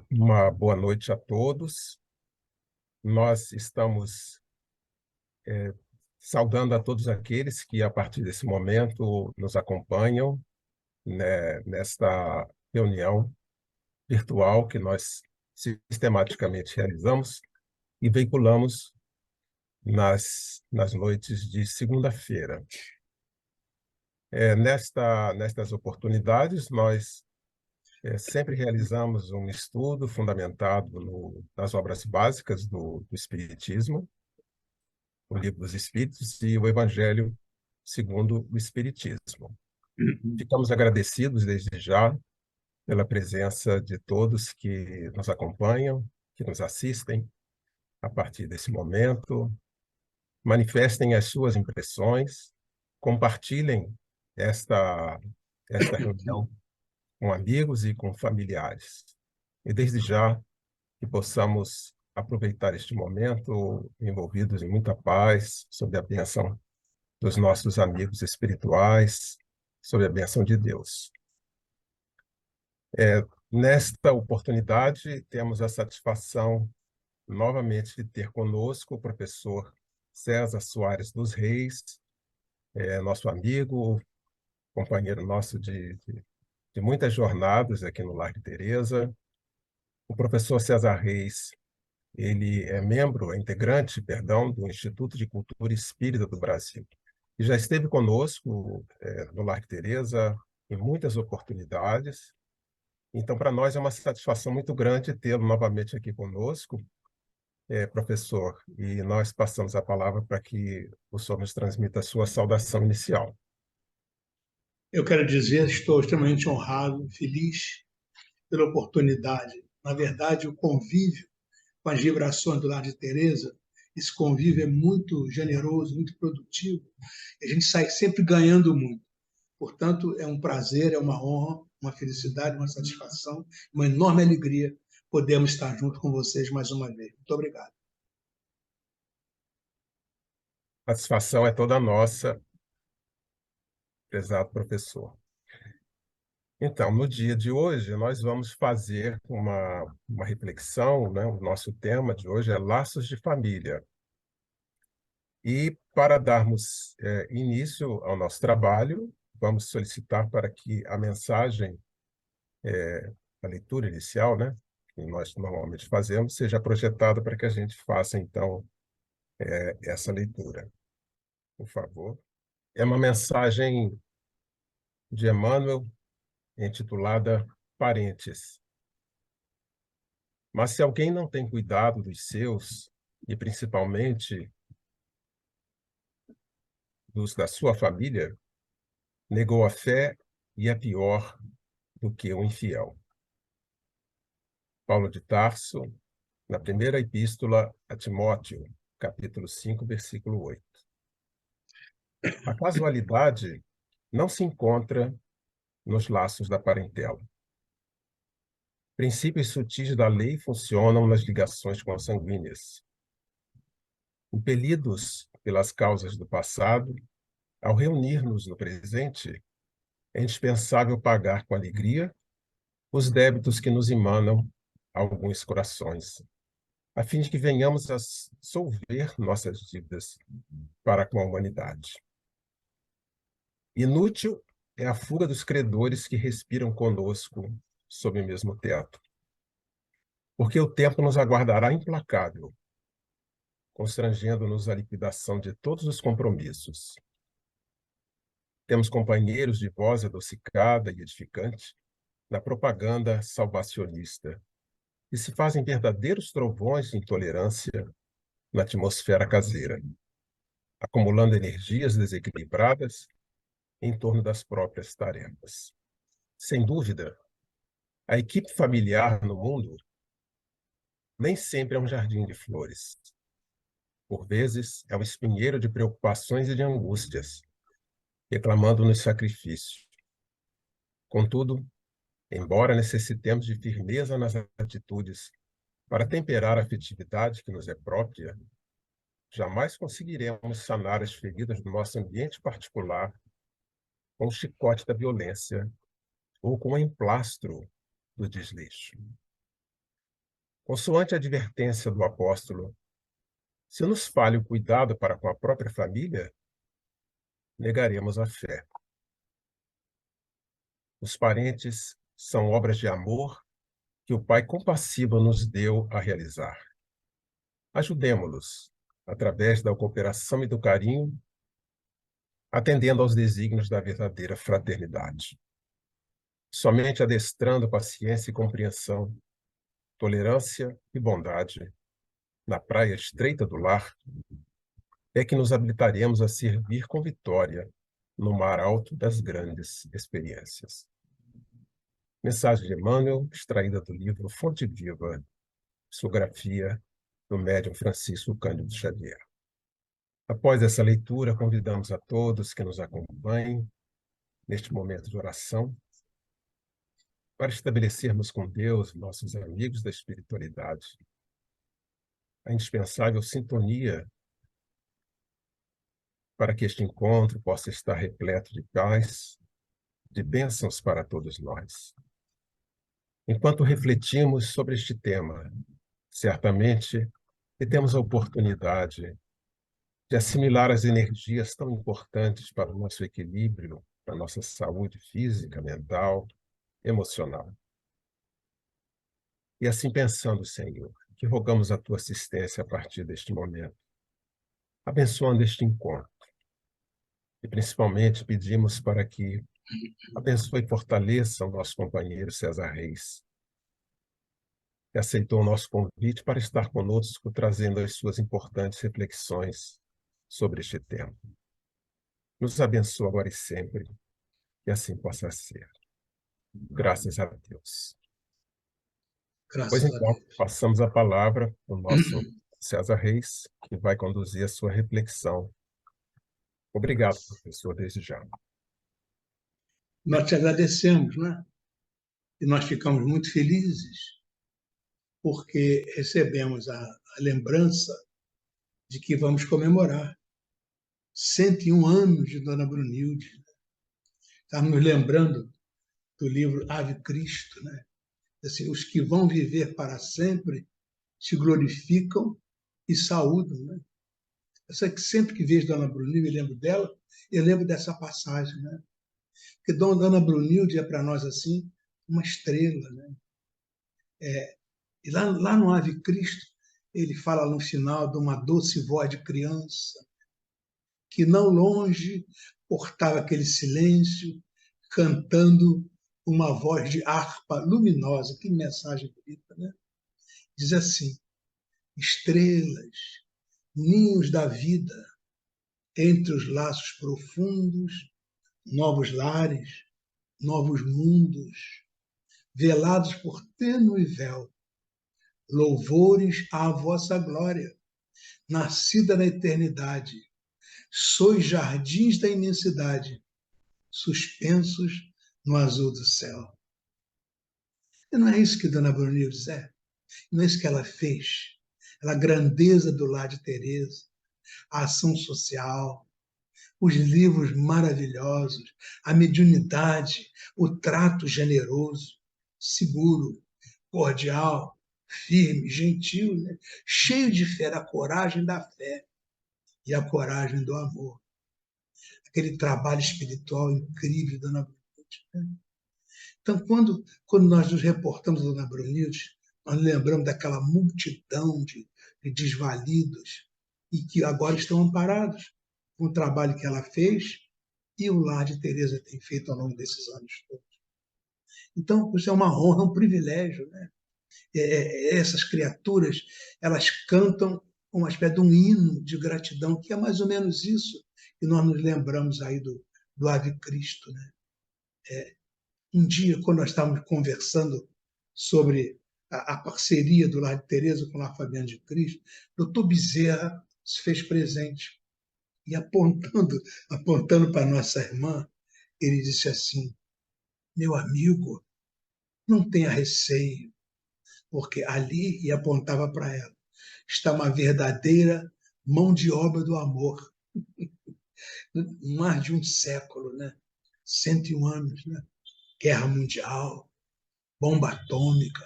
Uma boa noite a todos. Nós estamos saudando a todos aqueles que, a partir desse momento, nos acompanham, né, nesta reunião virtual que nós sistematicamente realizamos e veiculamos nas noites de segunda-feira. Nestas oportunidades, nós sempre realizamos um estudo fundamentado nas obras básicas do Espiritismo, o Livro dos Espíritos e o Evangelho segundo o Espiritismo. Ficamos agradecidos desde já pela presença de todos que nos acompanham, que nos assistem a partir desse momento. Manifestem as suas impressões, compartilhem esta reunião com amigos e com familiares. E desde já que possamos aproveitar este momento envolvidos em muita paz, sob a bênção dos nossos amigos espirituais, sob a bênção de Deus. Nesta oportunidade, temos a satisfação novamente de ter conosco o professor César Soares dos Reis, nosso amigo, companheiro nosso de muitas jornadas aqui no Largo Teresa. O professor César Reis, ele é integrante, do Instituto de Cultura Espírita do Brasil. E já esteve conosco no Largo Teresa em muitas oportunidades. Então, para nós é uma satisfação muito grande tê-lo novamente aqui conosco, professor. E nós passamos a palavra para que o senhor nos transmita a sua saudação inicial. Eu quero dizer, estou extremamente honrado, feliz pela oportunidade. Na verdade, o convívio com as vibrações do Lar de Teresa, esse convívio é muito generoso, muito produtivo. A gente sai sempre ganhando muito. Portanto, é um prazer, é uma honra, uma felicidade, uma satisfação, uma enorme alegria podermos estar junto com vocês mais uma vez. Muito obrigado. A satisfação é toda nossa, prezado professor. Então, no dia de hoje, nós vamos fazer uma reflexão, né? O nosso tema de hoje é Laços de Família. E, para darmos início ao nosso trabalho, vamos solicitar para que a mensagem, a leitura inicial, né, que nós normalmente fazemos, seja projetada para que a gente faça, então, essa leitura. Por favor. É uma mensagem de Emmanuel, intitulada Parentes. Mas se alguém não tem cuidado dos seus, e principalmente dos da sua família, negou a fé e é pior do que um infiel. Paulo de Tarso, na primeira epístola a Timóteo, capítulo 5, versículo 8. A casualidade não se encontra nos laços da parentela. Princípios sutis da lei funcionam nas ligações consanguíneas. Impelidos pelas causas do passado, ao reunir-nos no presente, é indispensável pagar com alegria os débitos que nos emanam a alguns corações, a fim de que venhamos a solver nossas dívidas para com a humanidade. Inútil é a fuga dos credores que respiram conosco sob o mesmo teto, porque o tempo nos aguardará implacável, constrangendo-nos à liquidação de todos os compromissos. Temos companheiros de voz adocicada e edificante na propaganda salvacionista, e se fazem verdadeiros trovões de intolerância na atmosfera caseira, acumulando energias desequilibradas em torno das próprias tarefas. Sem dúvida, a equipe familiar no mundo nem sempre é um jardim de flores. Por vezes, é um espinheiro de preocupações e de angústias, reclamando-nos sacrifício. Contudo, embora necessitemos de firmeza nas atitudes para temperar a afetividade que nos é própria, jamais conseguiremos sanar as feridas do nosso ambiente particular com o chicote da violência ou com o emplastro do desleixo. Consoante a advertência do apóstolo, se nos falha o cuidado para com a própria família, negaremos a fé. Os parentes são obras de amor que o Pai compassivo nos deu a realizar. Ajudemo-los, através da cooperação e do carinho, atendendo aos desígnios da verdadeira fraternidade. Somente adestrando paciência e compreensão, tolerância e bondade, na praia estreita do lar, é que nos habilitaremos a servir com vitória no mar alto das grandes experiências. Mensagem de Emmanuel, extraída do livro Fonte Viva, psicografia do médium Francisco Cândido Xavier. Após essa leitura, convidamos a todos que nos acompanhem neste momento de oração para estabelecermos com Deus, nossos amigos da espiritualidade, a indispensável sintonia para que este encontro possa estar repleto de paz, de bênçãos para todos nós. Enquanto refletimos sobre este tema, certamente que temos a oportunidade de assimilar as energias tão importantes para o nosso equilíbrio, para a nossa saúde física, mental, emocional. E assim pensando, Senhor, que rogamos a tua assistência a partir deste momento, abençoando este encontro. E principalmente pedimos para que abençoe e fortaleça o nosso companheiro César Reis, que aceitou o nosso convite para estar conosco, trazendo as suas importantes reflexões sobre este tema. Nos abençoa agora e sempre, que assim possa ser. Graças a Deus. Pois Graças a então, Deus. passamos a palavra para o nosso César Reis, que vai conduzir a sua reflexão. Obrigado, professor, desde já. Nós te agradecemos, né? E nós ficamos muito felizes porque recebemos a lembrança de que vamos comemorar 101 anos de Dona Brunilde. Estamos nos lembrando do livro Ave Cristo, né? Assim, os que vão viver para sempre se glorificam e saúdam, né? Eu sei que sempre que vejo Dona Brunilde, eu lembro dela, eu lembro dessa passagem, né? Porque Dona Brunilde é para nós assim uma estrela, né? E lá no Ave Cristo, ele fala no final de uma doce voz de criança, que não longe portava aquele silêncio, cantando uma voz de harpa luminosa. Que mensagem bonita, né? Diz assim: estrelas, ninhos da vida, entre os laços profundos, novos lares, novos mundos, velados por tênue véu, louvores à vossa glória, nascida na eternidade. Sois jardins da imensidade, suspensos no azul do céu. E não é isso que Dona Brunilde é? Não é isso que ela fez? A grandeza do lar de Teresa, a ação social, os livros maravilhosos, a mediunidade, o trato generoso, seguro, cordial, firme, gentil, né? Cheio de fé, a coragem da fé e a coragem do amor. Aquele trabalho espiritual incrível da Dona Brunilde, né? Então, quando nós nos reportamos a Dona Brunilde, nós lembramos daquela multidão de desvalidos e que agora estão amparados com o trabalho que ela fez e o lar de Teresa tem feito ao longo desses anos todos. Então, isso é uma honra, um privilégio, né? Essas criaturas, elas cantam uma espécie de um hino de gratidão, que é mais ou menos isso que nós nos lembramos aí do Ave Cristo, né? Um dia, quando nós estávamos conversando sobre a parceria do Lar de Teresa com o Lar Fabiano de Cristo, o doutor Bezerra se fez presente e apontando para nossa irmã, ele disse assim: meu amigo, não tenha receio, porque ali, e apontava para ela, está uma verdadeira mão de obra do amor. Mais de um século, né? 101 anos, né? Guerra Mundial, bomba atômica,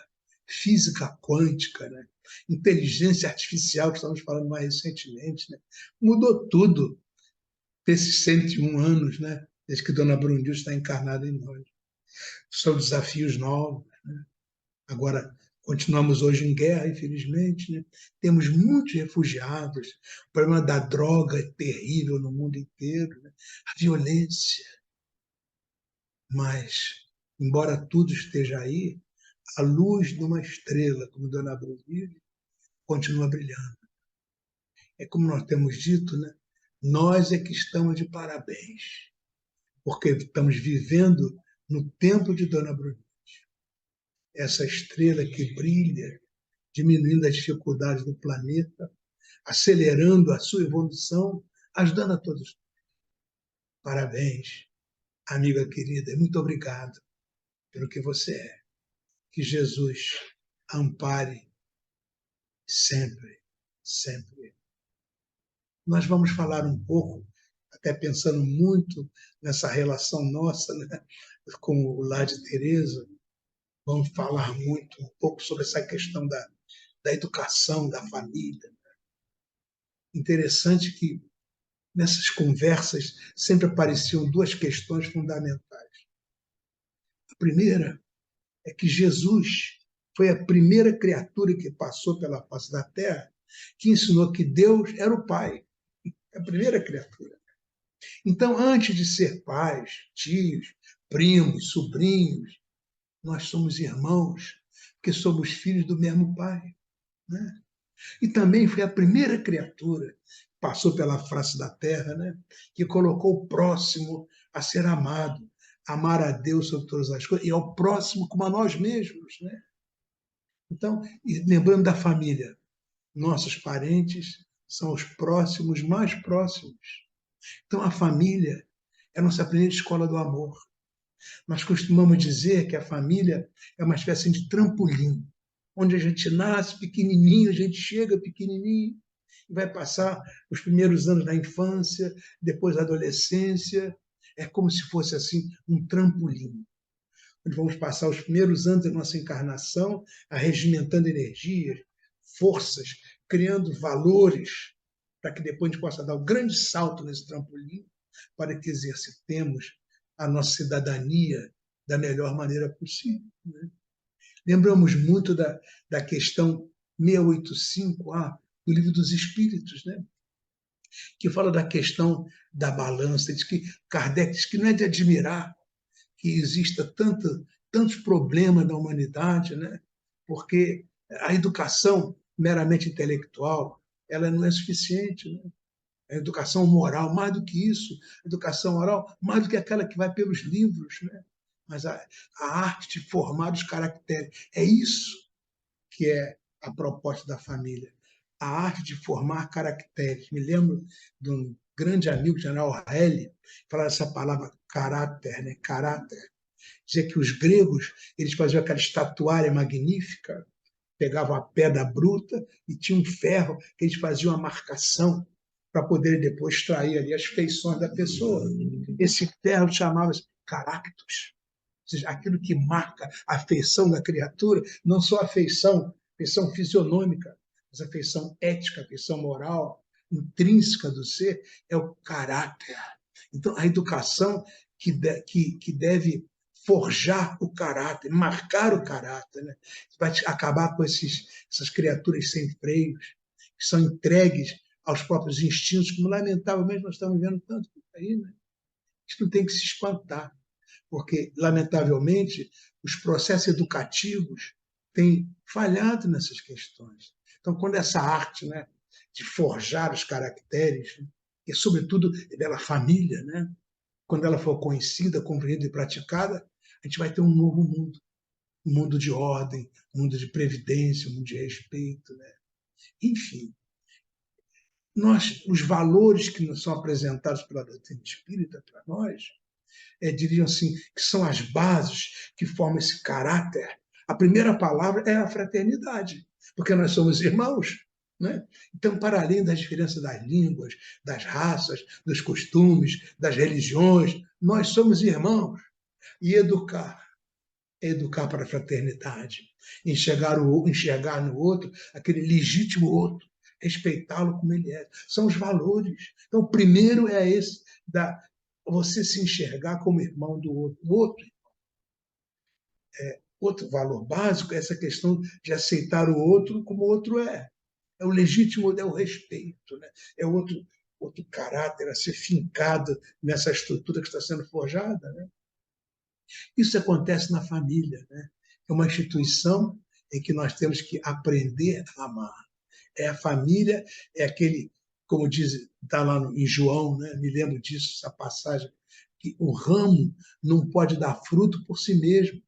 física quântica, né? Inteligência artificial, que estamos falando mais recentemente, né? Mudou tudo desses 101 anos, né? Desde que Dona Brundil está encarnada em nós. São desafios novos. Agora, continuamos hoje em guerra, infelizmente, né? Temos muitos refugiados. O problema da droga é terrível no mundo inteiro, né? A violência. Mas, embora tudo esteja aí, a luz de uma estrela, como Dona Brunilde, continua brilhando. É como nós temos dito, né? Nós é que estamos de parabéns, porque estamos vivendo no tempo de Dona Brunilde. Essa estrela que brilha, diminuindo as dificuldades do planeta, acelerando a sua evolução, ajudando a todos. Parabéns, amiga querida, e muito obrigado pelo que você é. Que Jesus ampare sempre, sempre. Nós vamos falar um pouco, até pensando muito nessa relação nossa, né, com o Lar de Teresa, vamos falar muito um pouco sobre essa questão da educação, da família. Interessante que nessas conversas sempre apareciam duas questões fundamentais. A primeira é que Jesus foi a primeira criatura que passou pela face da terra que ensinou que Deus era o Pai, a primeira criatura. Então, antes de ser pais, tios, primos, sobrinhos, nós somos irmãos, porque somos filhos do mesmo Pai. Né? E também foi a primeira criatura que passou pela face da terra, né? Que colocou o próximo a ser amado, amar a Deus sobre todas as coisas, e ao próximo como a nós mesmos. Né? Então, e lembrando da família, nossos parentes são os próximos, mais próximos. Então, a família é a nossa primeira escola do amor. Nós costumamos dizer que a família é uma espécie de trampolim, onde a gente nasce pequenininho, a gente chega pequenininho, e vai passar os primeiros anos da infância, depois da adolescência. É como se fosse assim um trampolim, onde vamos passar os primeiros anos da nossa encarnação, arregimentando energias, forças, criando valores, para que depois a gente possa dar o grande salto nesse trampolim, para que exercitemos a nossa cidadania da melhor maneira possível. Né? Lembramos muito da questão 685A do Livro dos Espíritos, né? Que fala da questão da balança, diz que Kardec diz que não é de admirar que exista tantos problemas na humanidade, né? Porque a educação meramente intelectual ela não é suficiente. Né? A educação moral, mais do que isso, a educação moral, mais do que aquela que vai pelos livros, né? Mas a arte de formar os caracteres. É isso que é a proposta da família. A arte de formar caracteres. Me lembro de um grande amigo, General Aurélio, falar essa palavra caráter, né? Caráter. Dizia que os gregos eles faziam aquela estatuária magnífica, pegavam a pedra bruta e tinha um ferro que eles faziam a marcação para poder depois extrair ali as feições da pessoa. Esse ferro chamava-se caractos, ou seja, aquilo que marca a feição da criatura, não só a feição fisionômica, mas a feição ética, a feição moral, intrínseca do ser, é o caráter. Então, a educação que deve forjar o caráter, marcar o caráter, né? Vai acabar com essas criaturas sem freios, que são entregues aos próprios instintos, como lamentavelmente nós estamos vendo tanto por aí. Né? Isso não tem que se espantar, porque, lamentavelmente, os processos educativos têm falhado nessas questões. Então, quando essa arte, né, de forjar os caracteres, né, e, sobretudo, dela família, né, quando ela for conhecida, compreendida e praticada, a gente vai ter um novo mundo. Um mundo de ordem, um mundo de previdência, um mundo de respeito. Né? Enfim, os valores que nos são apresentados pela doutrina espírita para nós, diriam assim, que são as bases que formam esse caráter. A primeira palavra é a fraternidade, porque nós somos irmãos. Né? Então, para além das diferenças das línguas, das raças, dos costumes, das religiões, nós somos irmãos. E educar. é educar para a fraternidade, enxergar no outro aquele legítimo outro, respeitá-lo como ele é. São os valores. Então, o primeiro é esse, você se enxergar como irmão do outro. Outro valor básico é essa questão de aceitar o outro como o outro é. É o legítimo, é o respeito, né? É outro caráter a ser fincado nessa estrutura que está sendo forjada, né? Isso acontece na família, né? É uma instituição em que nós temos que aprender a amar. É a família, é aquele, como diz, está lá em João, né? Me lembro disso, essa passagem, que o ramo não pode dar fruto por si mesmo,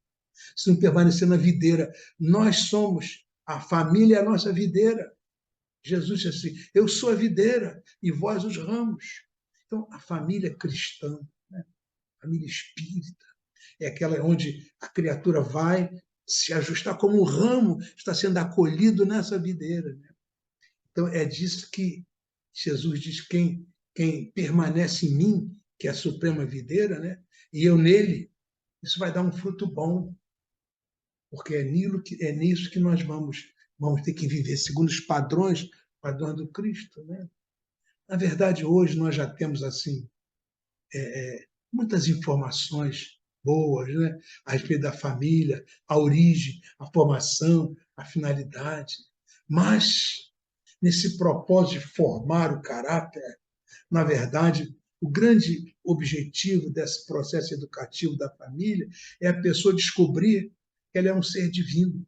se não permanecer na videira. Nós somos, a família é a nossa videira. Jesus disse assim, eu sou a videira e vós os ramos. Então, a família cristã, né? A família espírita, é aquela onde a criatura vai se ajustar como um ramo está sendo acolhido nessa videira, né? Então, é disso que Jesus diz, quem permanece em mim, que é a suprema videira, né? E eu nele, isso vai dar um fruto bom, porque é nisso que nós vamos ter que viver, segundo os padrões do Cristo, né? Na verdade, hoje nós já temos assim muitas informações boas, né? A respeito da família, a origem, a formação, a finalidade. Mas, nesse propósito de formar o caráter, na verdade, o grande objetivo desse processo educativo da família é a pessoa descobrir que ela é um ser divino.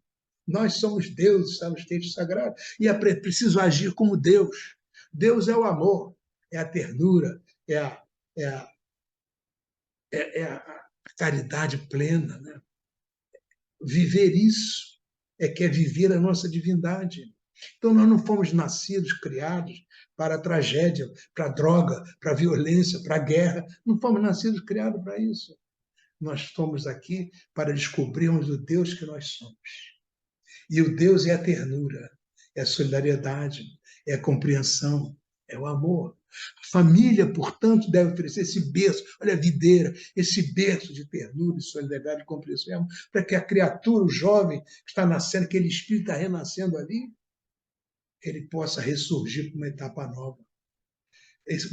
Nós somos Deus, está nos textos sagrados, e é preciso agir como Deus. Deus é o amor, é a ternura, é a, é a caridade plena. Né? Viver isso é que é viver a nossa divindade. Então, nós não fomos nascidos, criados para a tragédia, para a droga, para a violência, para a guerra. Não fomos nascidos, criados para isso. Nós estamos aqui para descobrirmos o Deus que nós somos. E o Deus é a ternura, é a solidariedade, é a compreensão, é o amor. A família, portanto, deve oferecer esse berço, olha a videira, esse berço de ternura, de solidariedade, de compreensão, para que a criatura, o jovem que está nascendo, aquele espírito está renascendo ali, ele possa ressurgir para uma etapa nova.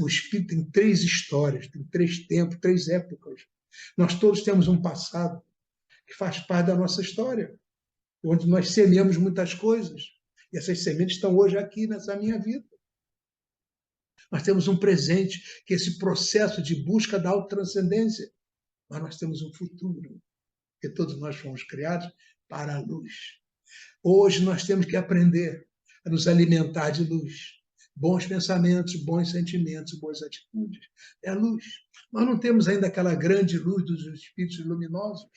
O espírito tem três histórias, tem três tempos, três épocas. Nós todos temos um passado que faz parte da nossa história, onde nós semeamos muitas coisas. E essas sementes estão hoje aqui nessa minha vida. Nós temos um presente, que é esse processo de busca da autotranscendência. Mas nós temos um futuro, que todos nós fomos criados para a luz. Hoje nós temos que aprender a nos alimentar de luz. Bons pensamentos, bons sentimentos, boas atitudes. É a luz. Nós não temos ainda aquela grande luz dos espíritos luminosos,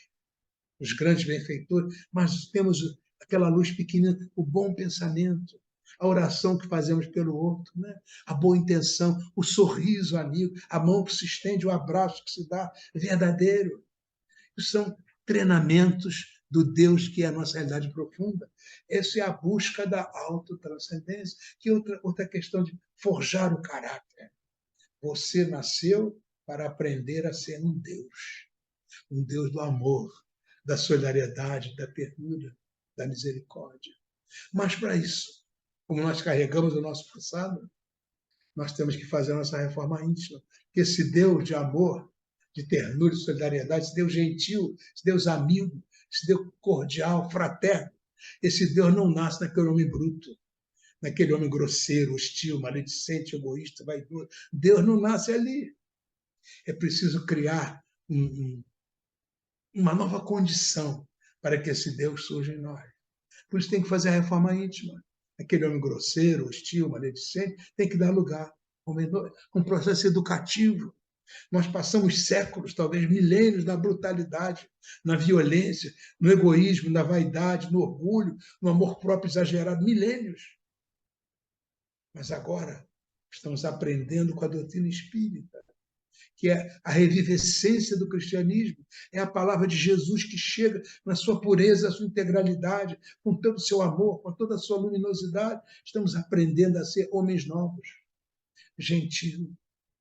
os grandes benfeitores, mas temos aquela luz pequenina, o bom pensamento, a oração que fazemos pelo outro, né? A boa intenção, o sorriso amigo, a mão que se estende, o abraço que se dá, verdadeiro. Isso são treinamentos do Deus que é a nossa realidade profunda. Essa é a busca da autotranscendência, que é outra questão de forjar o caráter. Você nasceu para aprender a ser um Deus do amor, da solidariedade, da ternura, da misericórdia. Mas para isso, como nós carregamos o nosso passado, nós temos que fazer a nossa reforma íntima. Que esse Deus de amor, de ternura, de solidariedade, esse Deus gentil, esse Deus amigo, esse Deus cordial, fraterno, esse Deus não nasce naquele homem bruto, naquele homem grosseiro, hostil, maledicente, egoísta, vaidoso. Deus não nasce ali. É preciso criar uma nova condição para que esse Deus surja em nós. Por isso tem que fazer a reforma íntima. Aquele homem grosseiro, hostil, maledicente, tem que dar lugar a um processo educativo. Nós passamos séculos, talvez milênios, na brutalidade, na violência, no egoísmo, na vaidade, no orgulho, no amor próprio exagerado, milênios. Mas agora estamos aprendendo com a doutrina espírita, que é a revivescência do cristianismo, é a palavra de Jesus que chega na sua pureza, na sua integralidade, com todo o seu amor, com toda a sua luminosidade. Estamos aprendendo a ser homens novos, gentis,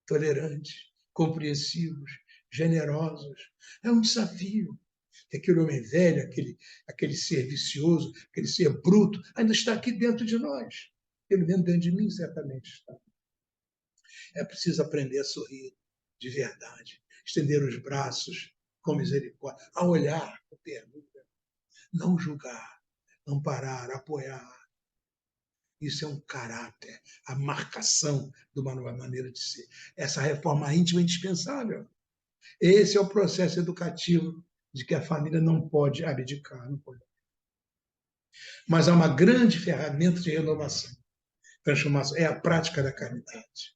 tolerantes, compreensivos, generosos. É um desafio. que aquele homem velho, aquele ser vicioso, aquele ser bruto, ainda está aqui dentro de nós. Pelo menos dentro de mim, certamente está. É preciso aprender a sorrir de verdade, estender os braços com misericórdia, a olhar com ternura, não julgar, amparar, apoiar. Isso é um caráter, a marcação de uma nova maneira de ser. Essa reforma íntima é indispensável. Esse é o processo educativo de que a família não pode abdicar. Não pode. Mas há uma grande ferramenta de renovação, transformação, é a prática da caridade.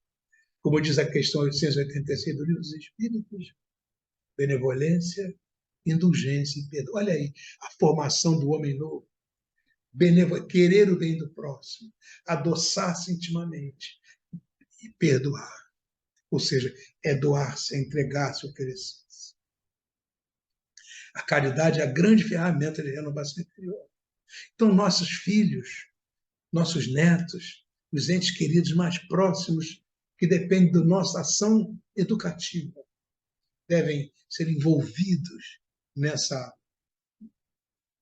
Como diz a questão 886 do Livro dos Espíritos, benevolência, indulgência e perdão. Olha aí, a formação do homem novo. Querer o bem do próximo, adoçar-se intimamente e perdoar. Ou seja, é doar-se, é entregar-se, oferecer-se. A caridade é a grande ferramenta de renovação interior. Então, nossos filhos, nossos netos, os entes queridos mais próximos, que dependem da nossa ação educativa, devem ser envolvidos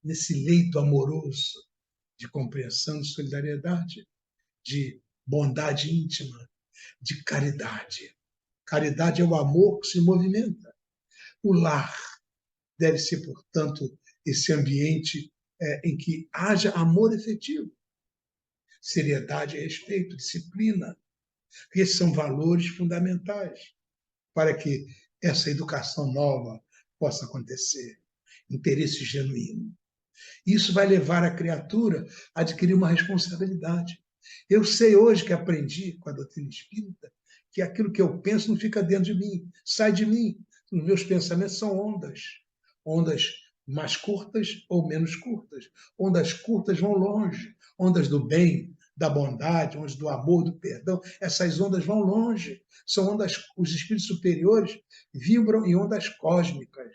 nesse leito amoroso de compreensão, de solidariedade, de bondade íntima, de caridade. Caridade é o amor que se movimenta. O lar deve ser, portanto, esse ambiente em que haja amor efetivo, seriedade e respeito, disciplina. Esses são valores fundamentais para que essa educação nova possa acontecer. Interesse genuíno. Isso vai levar a criatura a adquirir uma responsabilidade. Eu sei hoje que aprendi com a doutrina espírita que aquilo que eu penso não fica dentro de mim, sai de mim. Os meus pensamentos são ondas. Ondas mais curtas ou menos curtas. Ondas curtas vão longe. Ondas do bem, da bondade, ondas do amor, do perdão. Essas ondas vão longe. São ondas, os espíritos superiores vibram em ondas cósmicas.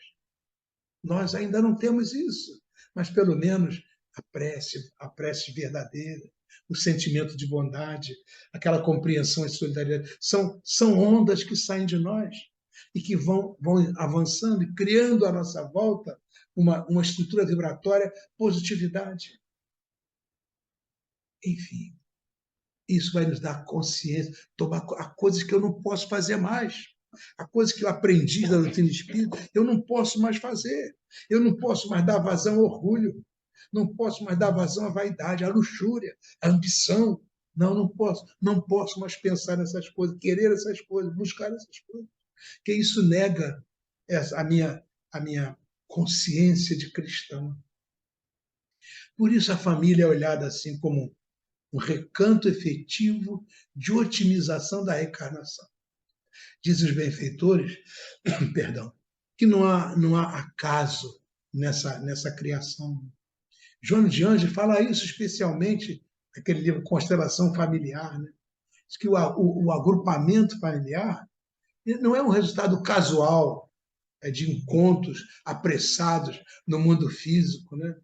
Nós ainda não temos isso, mas pelo menos a prece verdadeira, o sentimento de bondade, aquela compreensão e solidariedade, são ondas que saem de nós e que vão avançando e criando à nossa volta uma estrutura vibratória, positividade. Enfim, isso vai nos dar consciência, tomar há coisas que eu não posso fazer mais. Há coisas que eu aprendi da doutrina espírita, eu não posso mais fazer. Eu não posso mais dar vazão ao orgulho. Não posso mais dar vazão à vaidade, à luxúria, à ambição. Não, não posso. Não posso mais pensar nessas coisas, querer essas coisas, buscar essas coisas. Porque isso nega a minha consciência de cristão. Por isso a família é olhada assim como um recanto efetivo de otimização da reencarnação. Dizem os benfeitores, perdão, que não há acaso nessa criação. João de Anjos fala isso especialmente naquele livro Constelação Familiar, né? Diz que o agrupamento familiar não é um resultado casual de encontros apressados no mundo físico, né?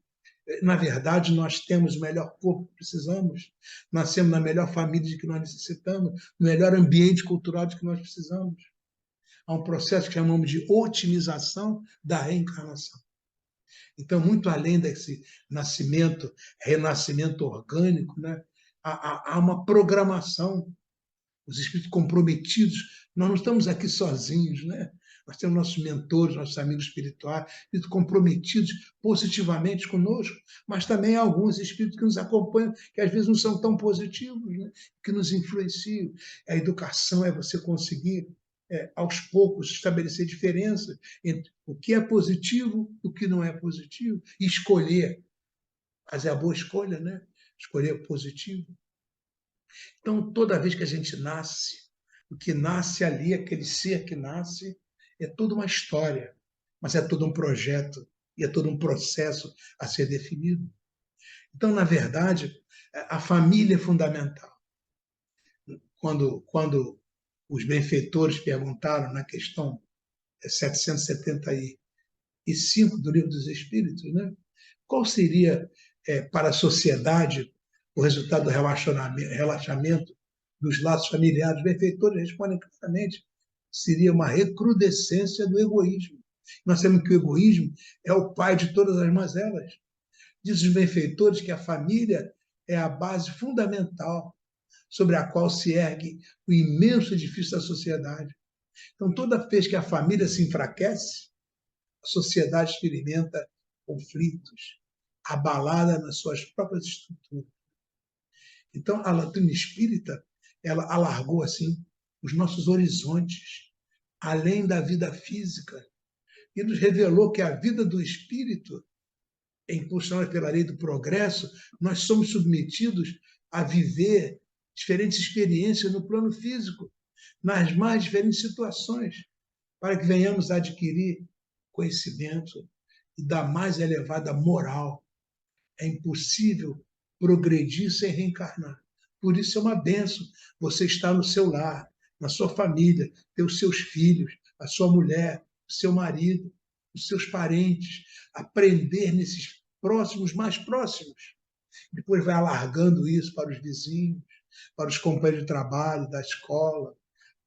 Na verdade, nós temos o melhor corpo que precisamos, nascemos na melhor família de que nós necessitamos, no melhor ambiente cultural de que nós precisamos. Há um processo que chamamos de otimização da reencarnação. Então, muito além desse nascimento, renascimento orgânico, né, há uma programação. Os espíritos comprometidos, nós não estamos aqui sozinhos, né? Nós temos nossos mentores, nossos amigos espirituais, espíritos comprometidos positivamente conosco, mas também há alguns espíritos que nos acompanham, que às vezes não são tão positivos, né? Que nos influenciam. A educação é você conseguir, aos poucos, estabelecer diferenças entre o que é positivo e o que não é positivo, e escolher, fazer a boa escolha, né? Escolher o positivo. Então, toda vez que a gente nasce, o que nasce ali, aquele ser que nasce, é toda uma história, mas é todo um projeto e é todo um processo a ser definido. Então, na verdade, a família é fundamental. Quando os benfeitores perguntaram na questão 775 do Livro dos Espíritos, né, qual seria para a sociedade o resultado do relaxamento dos laços familiares? Os benfeitores respondem claramente: seria uma recrudescência do egoísmo. Nós sabemos que o egoísmo é o pai de todas as mazelas. Diz os benfeitores que a família é a base fundamental sobre a qual se ergue o imenso edifício da sociedade. Então, toda vez que a família se enfraquece, a sociedade experimenta conflitos, abalada nas suas próprias estruturas. Então, a doutrina espírita, ela alargou assim os nossos horizontes, além da vida física, e nos revelou que a vida do espírito, impulsionada pela lei do progresso, nós somos submetidos a viver diferentes experiências no plano físico, nas mais diferentes situações, para que venhamos a adquirir conhecimento e da mais elevada moral. É impossível progredir sem reencarnar. Por isso é uma benção você estar no seu lar, na sua família, ter os seus filhos, a sua mulher, o seu marido, os seus parentes, aprender nesses próximos, mais próximos. Depois vai alargando isso para os vizinhos, para os companheiros de trabalho, da escola,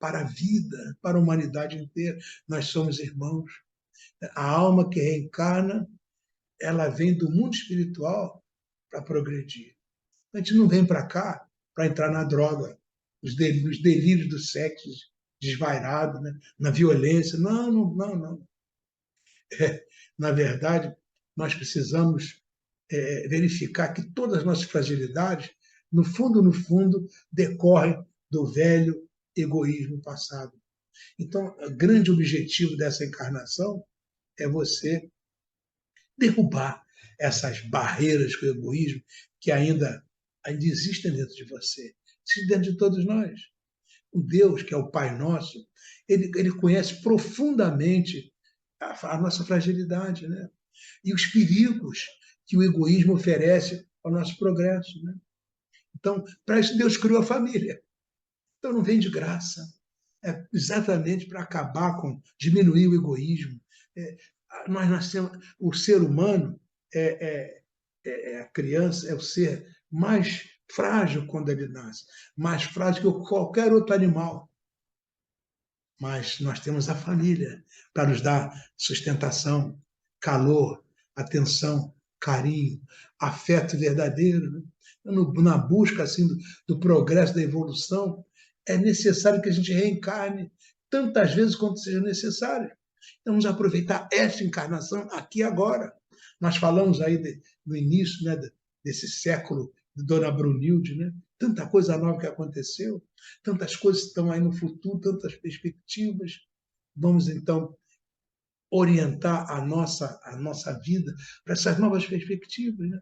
para a vida, para a humanidade inteira. Nós somos irmãos. A alma que reencarna, ela vem do mundo espiritual para progredir. A gente não vem para cá para entrar na droga, nos delírios do sexo desvairado, né? Na violência. Não, não, não, não. Na verdade, nós precisamos verificar que todas as nossas fragilidades, no fundo, decorrem do velho egoísmo passado. Então, o grande objetivo dessa encarnação é você derrubar essas barreiras com o egoísmo que ainda existem dentro de você, existem dentro de todos nós. O Deus, que é o Pai Nosso, ele conhece profundamente a nossa fragilidade, né? E os perigos que o egoísmo oferece ao nosso progresso. Né? Então, para isso, Deus criou a família. Então, não vem de graça. É exatamente para acabar com, diminuir o egoísmo. Nós nascemos, o ser humano a criança, é o ser mais frágil quando ele nasce, mais frágil que qualquer outro animal. Mas nós temos a família para nos dar sustentação, calor, atenção, carinho, afeto verdadeiro. Né? Na busca assim, do progresso, da evolução, é necessário que a gente reencarne tantas vezes quanto seja necessário. Então, vamos aproveitar esta encarnação aqui e agora. Nós falamos aí no início, né, desse século de Dona Brunilde, né? Tanta coisa nova que aconteceu, tantas coisas que estão aí no futuro, tantas perspectivas. Vamos, então, orientar a nossa vida para essas novas perspectivas. Né?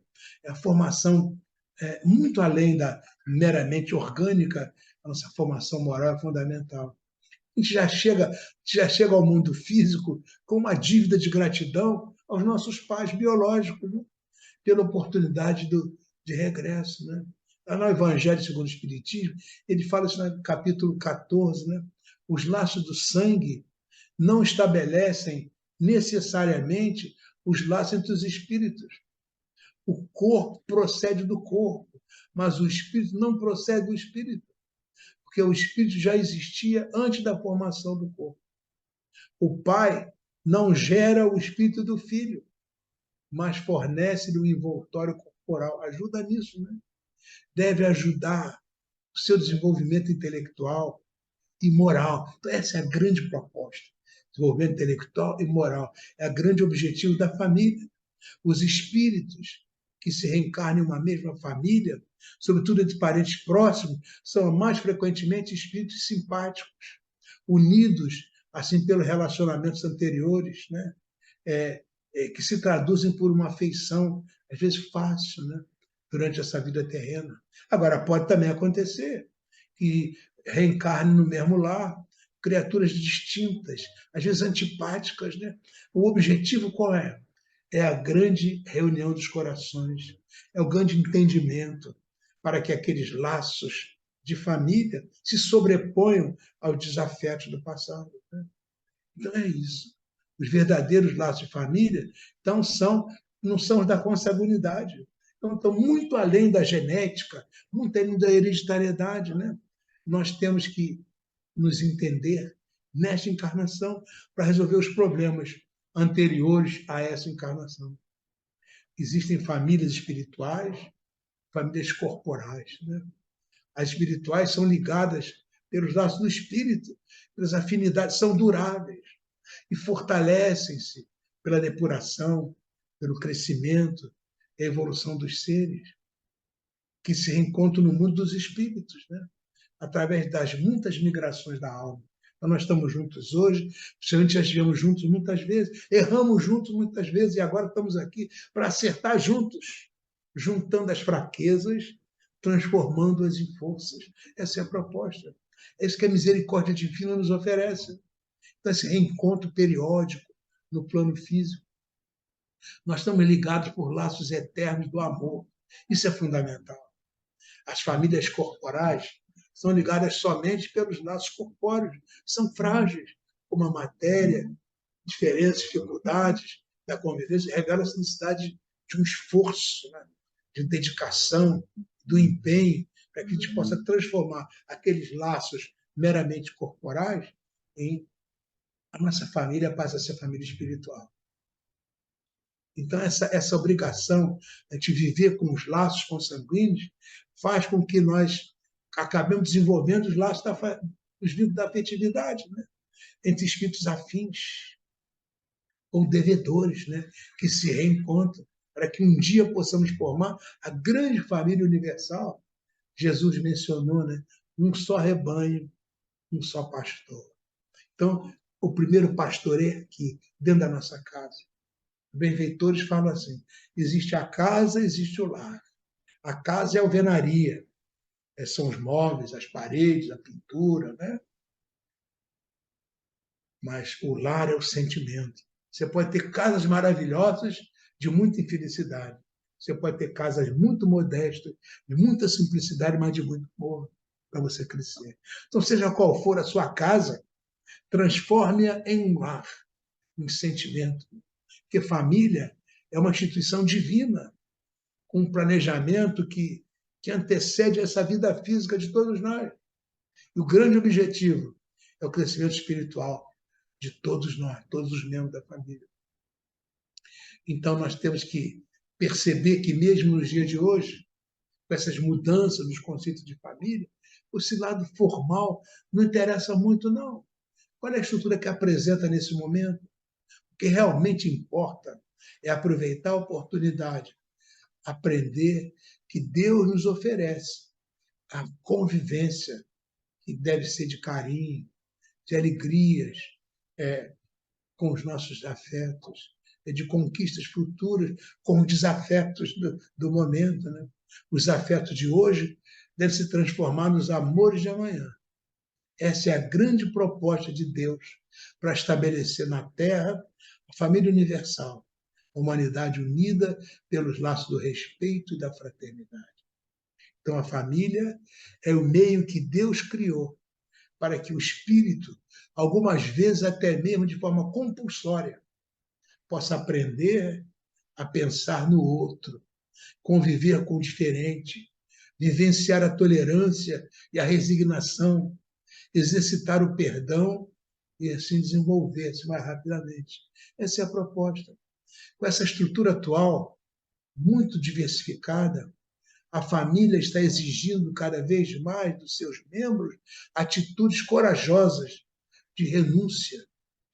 A formação, muito além da meramente orgânica, a nossa formação moral é fundamental. A gente já chega ao mundo físico com uma dívida de gratidão aos nossos pais biológicos, né? Pela oportunidade de regresso. Né? Lá no Evangelho segundo o Espiritismo, ele fala isso no capítulo 14, né? Os laços do sangue não estabelecem necessariamente os laços entre os espíritos. O corpo procede do corpo, mas o espírito não procede do espírito, porque o espírito já existia antes da formação do corpo. O pai não gera o espírito do filho, mas fornece-lhe o envoltório corporal. Ajuda nisso, né? Deve ajudar o seu desenvolvimento intelectual e moral. Então, essa é a grande proposta. Desenvolvimento intelectual e moral. É o grande objetivo da família. Os espíritos que se reencarnam em uma mesma família, sobretudo entre parentes próximos, são mais frequentemente espíritos simpáticos, unidos assim pelos relacionamentos anteriores, né? Que se traduzem por uma afeição, às vezes fácil, né? Durante essa vida terrena. Agora, pode também acontecer que reencarne no mesmo lar criaturas distintas, às vezes antipáticas. Né? O objetivo qual é? É a grande reunião dos corações, é o grande entendimento para que aqueles laços de família se sobreponham aos desafetos do passado. Né? Então é isso. Os verdadeiros laços de família então, não são os da consanguinidade. Então, estão muito além da genética, muito além da hereditariedade. Né? Nós temos que nos entender nesta encarnação para resolver os problemas anteriores a essa encarnação. Existem famílias espirituais, famílias corporais, né? As espirituais são ligadas pelos laços do espírito, pelas afinidades, são duráveis e fortalecem-se pela depuração, pelo crescimento, a evolução dos seres que se reencontram no mundo dos espíritos, né? Através das muitas migrações da alma. Então, nós estamos juntos hoje, antes já estivemos juntos muitas vezes, erramos juntos muitas vezes e agora estamos aqui para acertar juntos, juntando as fraquezas, transformando-as em forças. Essa é a proposta. É isso que a misericórdia divina nos oferece. Então, esse reencontro periódico no plano físico. Nós estamos ligados por laços eternos do amor. Isso é fundamental. As famílias corporais são ligadas somente pelos laços corpóreos, são frágeis, como a matéria, diferenças, dificuldades da convivência, revela a necessidade de um esforço, né? De dedicação, do empenho, para que a gente possa transformar aqueles laços meramente corporais em a nossa família passa a ser família espiritual. Então, essa obrigação de viver com os laços consanguíneos faz com que nós acabemos desenvolvendo os laços os vínculos da afetividade, né? Entre espíritos afins ou devedores, né? Que se reencontram para que um dia possamos formar a grande família universal. Jesus mencionou, né? Um só rebanho, um só pastor. Então, o primeiro pastoreio aqui, dentro da nossa casa. Benfeitores falam assim: existe a casa, existe o lar. A casa é a alvenaria, são os móveis, as paredes, a pintura, né? Mas o lar é o sentimento. Você pode ter casas maravilhosas de muita infelicidade. Você pode ter casas muito modestas, de muita simplicidade, mas de muito amor para você crescer. Então, seja qual for a sua casa, transforme-a em um lar, em sentimento. Porque família é uma instituição divina, com um planejamento que antecede essa vida física de todos nós. E o grande objetivo é o crescimento espiritual de todos nós, todos os membros da família. Então, nós temos que perceber que, mesmo nos dias de hoje, com essas mudanças nos conceitos de família, esse lado formal não interessa muito, não. Qual é a estrutura que apresenta nesse momento? O que realmente importa é aproveitar a oportunidade, aprender que Deus nos oferece a convivência, que deve ser de carinho, de alegrias, com os nossos afetos, de conquistas futuras com os desafetos do momento. Né? Os afetos de hoje devem se transformar nos amores de amanhã. Essa é a grande proposta de Deus para estabelecer na Terra a família universal, a humanidade unida pelos laços do respeito e da fraternidade. Então, a família é o meio que Deus criou para que o espírito, algumas vezes até mesmo de forma compulsória, possa aprender a pensar no outro, conviver com o diferente, vivenciar a tolerância e a resignação, exercitar o perdão e assim desenvolver-se mais rapidamente. Essa é a proposta. Com essa estrutura atual, muito diversificada, a família está exigindo cada vez mais dos seus membros atitudes corajosas de renúncia,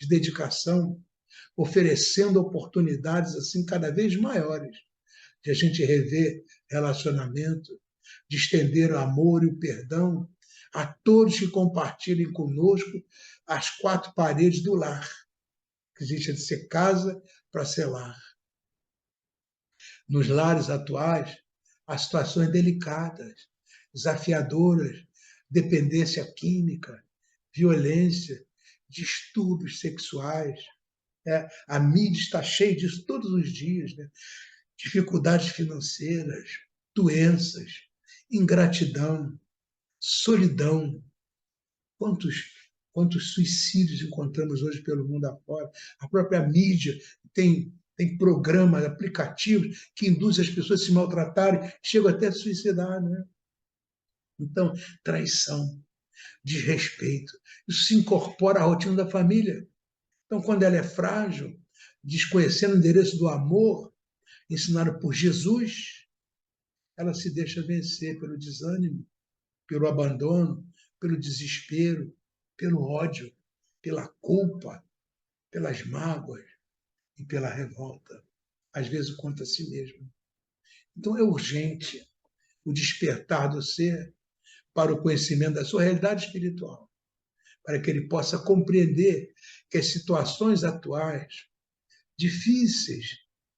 de dedicação, oferecendo oportunidades assim cada vez maiores de a gente rever relacionamento, de estender o amor e o perdão a todos que compartilhem conosco as quatro paredes do lar, que deixa de ser casa para ser lar. Nos lares atuais, há situações delicadas, desafiadoras, dependência química, violência, distúrbios sexuais. A mídia está cheia disso todos os dias. Né? Dificuldades financeiras, doenças, ingratidão, solidão. Quantos suicídios encontramos hoje pelo mundo afora? A própria mídia tem programas, aplicativos que induzem as pessoas a se maltratarem, chegam até a suicidar. Né? Então, traição, desrespeito, isso se incorpora à rotina da família. Então, quando ela é frágil, desconhecendo o endereço do amor, ensinado por Jesus, ela se deixa vencer pelo desânimo, pelo abandono, pelo desespero, pelo ódio, pela culpa, pelas mágoas e pela revolta, às vezes contra si mesmo. Então é urgente o despertar do ser para o conhecimento da sua realidade espiritual, para que ele possa compreender que as situações atuais, difíceis,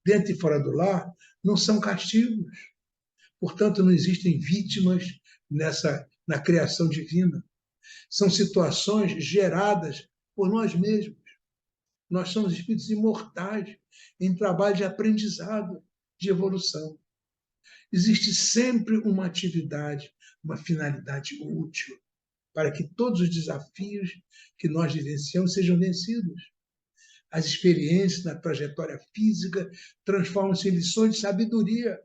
dentro e fora do lar, não são castigos. Portanto, não existem vítimas na criação divina. São situações geradas por nós mesmos. Nós somos espíritos imortais em trabalho de aprendizado, de evolução. Existe sempre uma atividade, uma finalidade útil para que todos os desafios que nós vivenciamos sejam vencidos. As experiências na trajetória física transformam-se em lições de sabedoria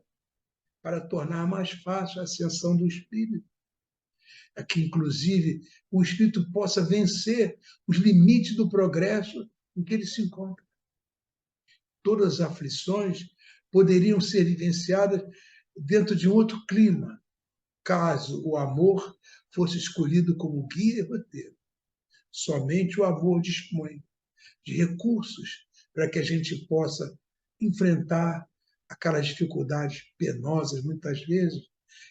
para tornar mais fácil a ascensão do espírito. É que, inclusive, o espírito possa vencer os limites do progresso em que ele se encontra. Todas as aflições poderiam ser vivenciadas dentro de um outro clima, caso o amor fosse escolhido como guia e roteiro. Somente o amor dispõe de recursos para que a gente possa enfrentar aquelas dificuldades penosas, muitas vezes,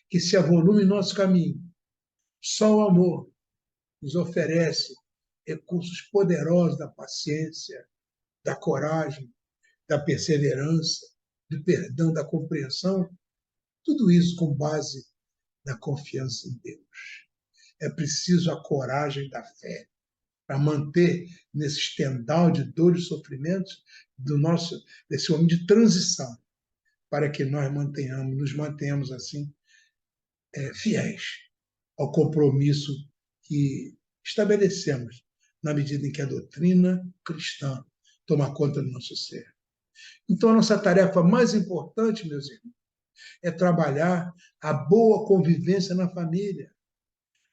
que se avolumam em nosso caminho. Só o amor nos oferece recursos poderosos da paciência, da coragem, da perseverança, do perdão, da compreensão, tudo isso com base na confiança em Deus. É preciso a coragem da fé para manter nesse estendal de dores e sofrimentos desse momento de transição, para que nós nos mantenhamos assim fiéis ao compromisso que estabelecemos na medida em que a doutrina cristã toma conta do nosso ser. Então, a nossa tarefa mais importante, meus irmãos, é trabalhar a boa convivência na família.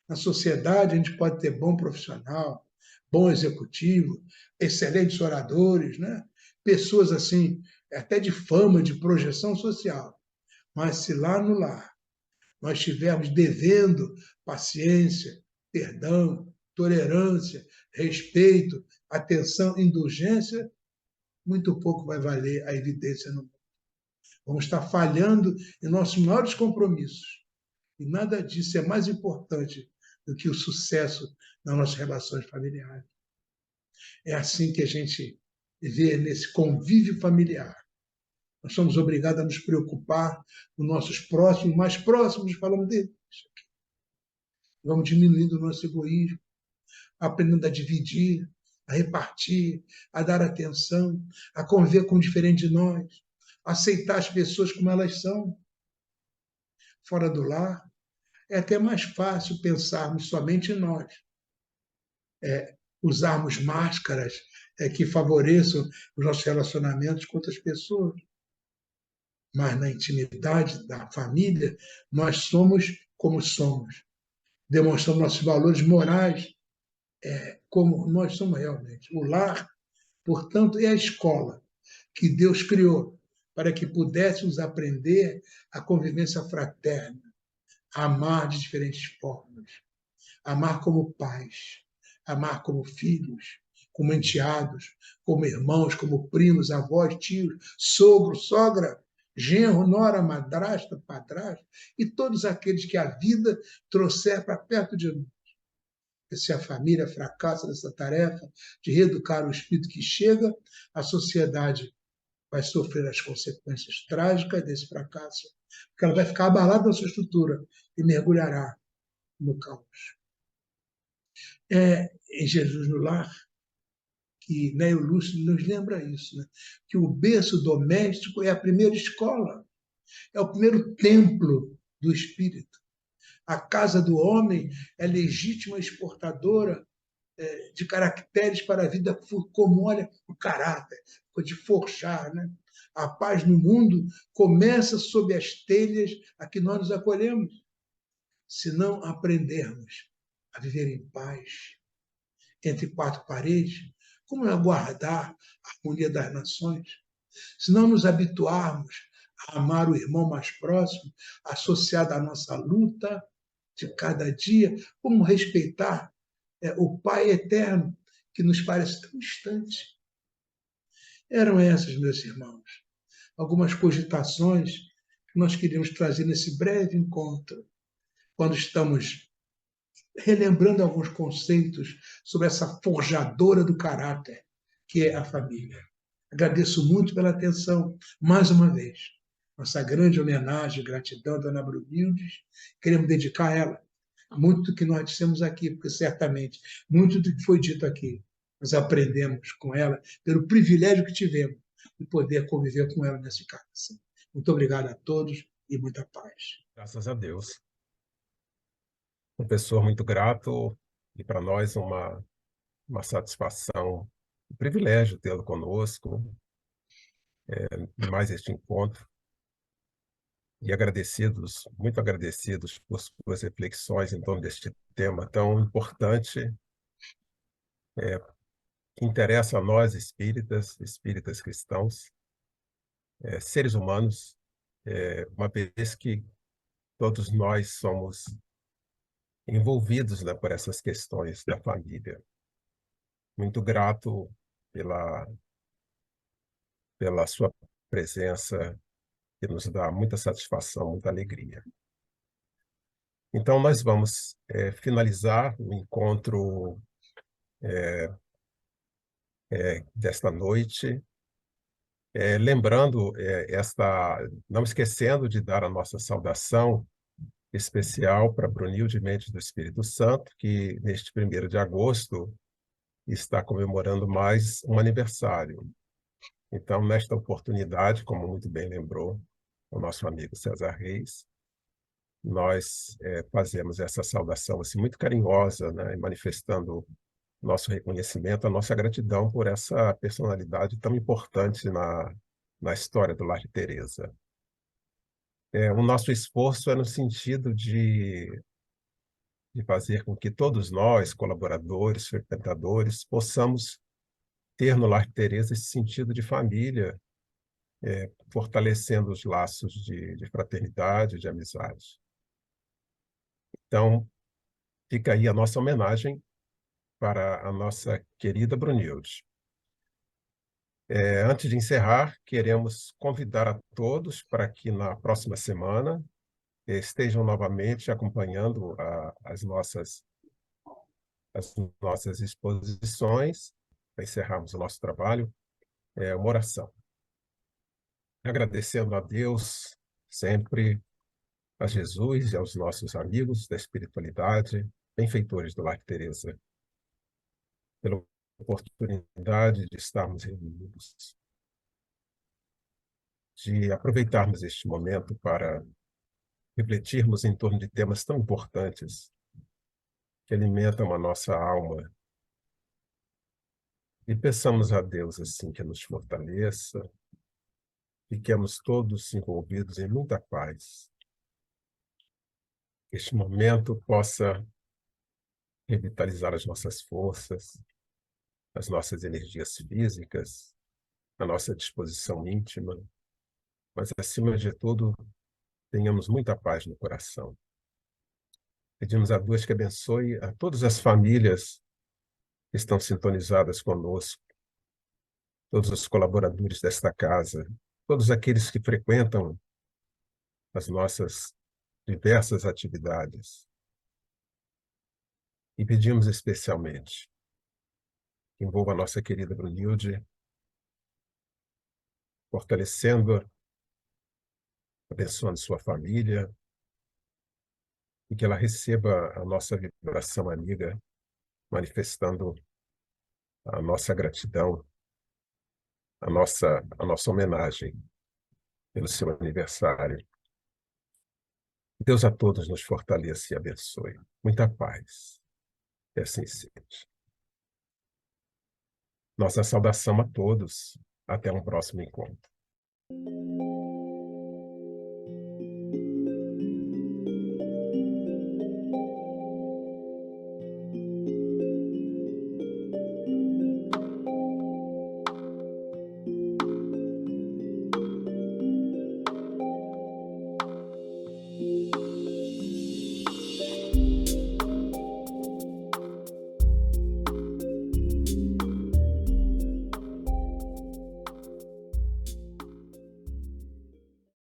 Na sociedade, a gente pode ter bom profissional, bom executivo, excelentes oradores, né? Pessoas assim, até de fama, de projeção social. Mas se lá no lar nós estivermos devendo paciência, perdão, tolerância, respeito, atenção, indulgência, muito pouco vai valer a evidência no mundo. Vamos estar falhando em nossos maiores compromissos. E nada disso é mais importante do que o sucesso nas nossas relações familiares. É assim que a gente vê nesse convívio familiar. Nós somos obrigados a nos preocupar com nossos próximos, mais próximos, falamos deles. Vamos diminuindo o nosso egoísmo, aprendendo a dividir, a repartir, a dar atenção, a conviver com o diferente de nós, a aceitar as pessoas como elas são. Fora do lar, é até mais fácil pensarmos somente em nós, usarmos máscaras que favoreçam os nossos relacionamentos com outras pessoas. Mas na intimidade da família, nós somos como somos. Demonstramos nossos valores morais como nós somos realmente. O lar, portanto, é a escola que Deus criou para que pudéssemos aprender a convivência fraterna, a amar de diferentes formas, amar como pais, amar como filhos, como enteados, como irmãos, como primos, avós, tios, sogro, sogra, genro, nora, madrasta, padrasto e todos aqueles que a vida trouxer para perto de nós. E se a família fracassa nessa tarefa de reeducar o espírito que chega, a sociedade vai sofrer as consequências trágicas desse fracasso, porque ela vai ficar abalada na sua estrutura e mergulhará no caos. É em Jesus no Lar que Neio Lúcio nos lembra isso, né? Que o berço doméstico é a primeira escola, é o primeiro templo do espírito. A casa do homem é legítima exportadora de caracteres para a vida, como, olha, o caráter, de forjar, né? A paz no mundo começa sob as telhas a que nós nos acolhemos. Se não aprendermos a viver em paz, entre quatro paredes, como aguardar a harmonia das nações? Se não nos habituarmos a amar o irmão mais próximo, associado à nossa luta de cada dia, como respeitar o Pai eterno, que nos parece tão distante? Eram essas, meus irmãos, algumas cogitações que nós queríamos trazer nesse breve encontro, quando estamos relembrando alguns conceitos sobre essa forjadora do caráter, que é a família. Agradeço muito pela atenção, mais uma vez. Nossa grande homenagem e gratidão à Dona Brunildes, queremos dedicar a ela muito do que nós dissemos aqui, porque certamente muito do que foi dito aqui nós aprendemos com ela pelo privilégio que tivemos de poder conviver com ela nessa encarnação. Muito obrigado a todos e muita paz. Graças a Deus. Professor, muito grato e para nós uma satisfação, um privilégio tê-lo conosco em mais este encontro. E agradecidos, muito agradecidos por suas reflexões em torno deste tema tão importante, que interessa a nós espíritas, espíritas cristãos, seres humanos, uma vez que todos nós somos envolvidos, né, por essas questões da família. Muito grato pela, pela sua presença, que nos dá muita satisfação, muita alegria. Então, nós vamos finalizar o encontro desta noite, lembrando não esquecendo de dar a nossa saudação especial para Brunilde Mendes do Espírito Santo, que neste 1º de agosto está comemorando mais um aniversário. Então, nesta oportunidade, como muito bem lembrou o nosso amigo César Reis, nós fazemos essa saudação assim, muito carinhosa, né, manifestando nosso reconhecimento, a nossa gratidão por essa personalidade tão importante na história do Lar de Teresa. O nosso esforço é no sentido de fazer com que todos nós, colaboradores, frequentadores, possamos ter no Lar de Teresa esse sentido de família, fortalecendo os laços de fraternidade, de amizade. Então, fica aí a nossa homenagem para a nossa querida Brunilde. Antes de encerrar, queremos convidar a todos para que na próxima semana estejam novamente acompanhando as nossas exposições, para encerrarmos o nosso trabalho, uma oração. Agradecendo a Deus sempre, a Jesus e aos nossos amigos da espiritualidade, benfeitores do Lar de Teresa, pela oportunidade de estarmos reunidos, de aproveitarmos este momento para refletirmos em torno de temas tão importantes que alimentam a nossa alma e peçamos a Deus assim que nos fortaleça, fiquemos todos envolvidos em muita paz. Que este momento possa revitalizar as nossas forças, as nossas energias físicas, a nossa disposição íntima, mas, acima de tudo, tenhamos muita paz no coração. Pedimos a Deus que abençoe a todas as famílias que estão sintonizadas conosco, todos os colaboradores desta casa, todos aqueles que frequentam as nossas diversas atividades. E pedimos especialmente que envolva a nossa querida Brunilde, fortalecendo, abençoando sua família, e que ela receba a nossa vibração amiga, manifestando a nossa gratidão, a nossa homenagem pelo seu aniversário. Deus a todos nos fortaleça e abençoe. Muita paz. E assim seja. Nossa saudação a todos. Até um próximo encontro.